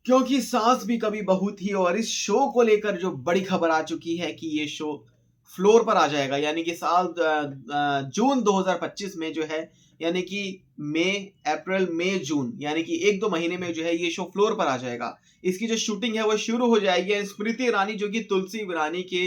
क्योंकि सास भी कभी बहू थी। और इस शो को लेकर जो बड़ी खबर आ चुकी है कि ये शो फ्लोर पर आ जाएगा, यानी कि जून 2025 में जो है, यानी कि मई, अप्रैल, मई, जून, यानी कि 1-2 महीने में जो है ये शो फ्लोर पर आ जाएगा। इसकी जो शूटिंग है वो शुरू हो जाएगी। स्मृति ईरानी जो कि तुलसी ईरानी के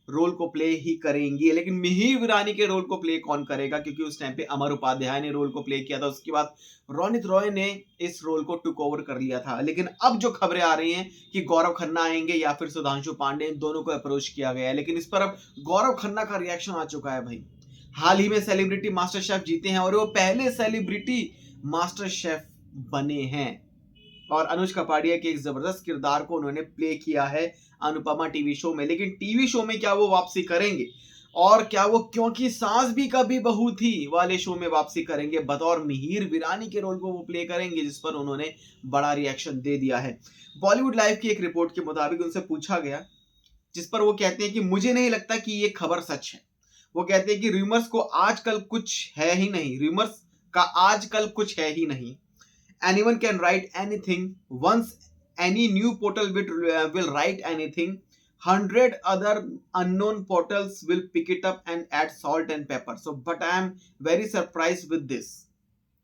रोल को प्ले ही करेंगी, लेकिन मिहिर ईरानी के रोल को प्ले कौन करेगा, क्योंकि उस टाइम पे अमर उपाध्याय ने रोल को प्ले किया था। उसके बाद रोनित रॉय ने इस रोल को टुक ओवर कर लिया था। लेकिन अब जो खबरें आ रही हैं कि गौरव खन्ना आएंगे या फिर सुधांशु पांडे, इन दोनों को अप्रोच किया गया है। लेकिन इस पर अब गौरव खन्ना का रिएक्शन आ चुका है भाई। हाल ही में सेलिब्रिटी मास्टर शेफ जीते हैं और वो पहले सेलिब्रिटी मास्टर शेफ बने हैं। और अनुज कपाड़िया के एक जबरदस्त किरदार को उन्होंने प्ले किया है अनुपमा टीवी शो में। लेकिन टीवी शो में क्या वो वापसी करेंगे, और क्या वो क्योंकि सास भी कभी बहू थी वाले शो में वापसी करेंगे, बतौर मिहिर वीरानी के रोल को वो प्ले करेंगे, जिस पर उन्होंने बड़ा रिएक्शन दे दिया है। बॉलीवुड लाइव की एक रिपोर्ट के मुताबिक उनसे पूछा गया, जिस पर वो कहते हैं कि मुझे नहीं लगता कि ये खबर सच है। वो कहते हैं कि रूमर्स को आजकल कुछ है ही नहीं, रूमर्स का आजकल कुछ है ही नहीं। Anyone can write anything. Once any new portal will write anything, 100 other unknown portals will pick it up and add salt and pepper. So, but I am very surprised with this.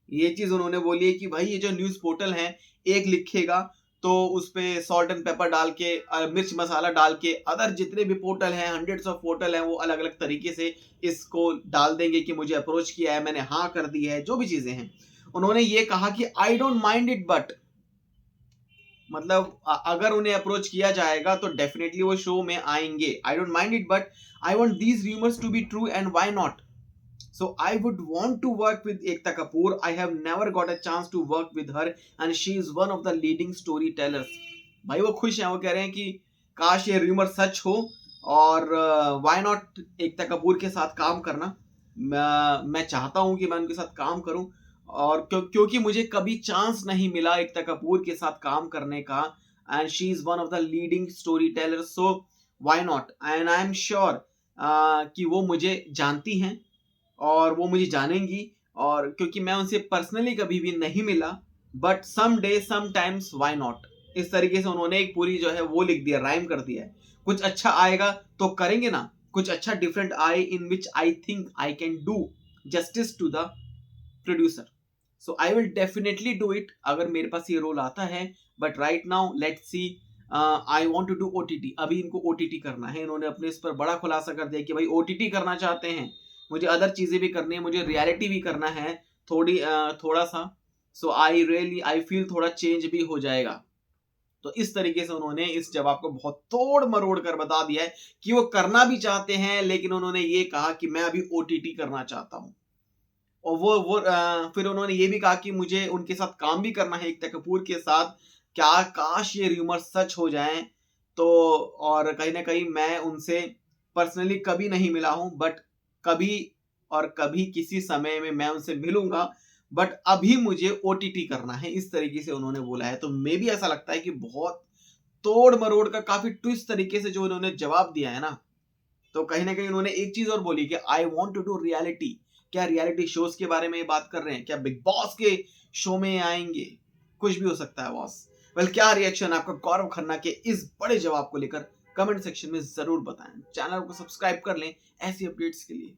ये चीज उन्होंने बोली है कि भाई ये जो news portal है, एक लिखेगा तो उस पे सॉल्ट एंड पेपर डाल के, मिर्च मसाला डाल के, अदर जितने भी पोर्टल हैं, हंड्रेड्स ऑफ पोर्टल हैं, वो अलग अलग तरीके से इसको डाल देंगे कि मुझे अप्रोच किया है, मैंने हाँ कर दी है, जो भी चीजें हैं। उन्होंने ये कहा कि आई डोंट माइंड इट, बट मतलब अगर उन्हें अप्रोच किया जाएगा तो डेफिनेटली वो शो में आएंगे। I don't mind it, but I want these rumours to be true and why not. So I would want to work with Ekta Kapoor. I have never got a chance to work with her and she is one of the leading storytellers. भाई वो खुश हैं, वो कह रहे हैं कि काश ये रूमर सच हो, और व्हाई नॉट एकता कपूर के साथ काम करना। मैं चाहता हूं कि मैं उनके साथ काम करूं, और क्योंकि मुझे कभी चांस नहीं मिला एकता कपूर के साथ काम करने का, and she is one of the leading story teller, so why not. And I am sure कि वो मुझे जानती हैं और वो मुझे जानेंगी, और क्योंकि मैं उनसे पर्सनली कभी भी नहीं मिला, but some day sometimes why not. इस तरीके से उन्होंने एक पूरी जो है वो लिख दिया, राइम कर दिया है। कुछ अच्छा आएगा तो करेंगे ना, कुछ अच्छा डिफरेंट आए in which I think I can do justice to the producer, so I will definitely do it अगर मेरे पास ये रोल आता है। But right now let's see, I want to do OTT. अभी इनको ओटीटी करना है, इन्होंने अपने इस पर बड़ा खुलासा कर दिया कि भाई ओटीटी करना चाहते हैं, मुझे अदर चीजें भी करनी है, मुझे रियलिटी भी करना है थोड़ा सा। सो आई फील थोड़ा चेंज भी हो जाएगा। तो इस तरीके से उन्होंने इस जवाब को बहुत तोड़ मरोड़ कर बता दिया है कि वो करना भी चाहते हैं, लेकिन उन्होंने ये कहा कि मैं अभी ओटीटी करना चाहता हूं। और वो फिर उन्होंने ये भी कहा कि मुझे उनके साथ काम भी करना है, एकता कपूर के साथ। क्या काश ये रूमर सच हो जाएं तो, और कहीं ना कहीं मैं उनसे पर्सनली कभी नहीं मिला हूं, बट कभी और कभी किसी समय में मैं उनसे मिलूंगा, बट अभी मुझे ओटीटी करना है, इस तरीके से उन्होंने बोला है। तो मे भी ऐसा लगता है कि बहुत तोड़ मरोड़ का, काफी ट्विस्ट तरीके से जो उन्होंने जवाब दिया है ना, तो कहीं ना कहीं उन्होंने एक चीज और बोली कि I want to do reality. क्या रियलिटी शोज के बारे में ये बात कर रहे हैं? क्या बिग बॉस के शो में आएंगे? कुछ भी हो सकता है बॉस। वेल, क्या रिएक्शन आपका गौरव खन्ना के इस बड़े जवाब को लेकर? कमेंट सेक्शन में जरूर बताएं। चैनल को सब्सक्राइब कर लें ऐसी अपडेट्स के लिए।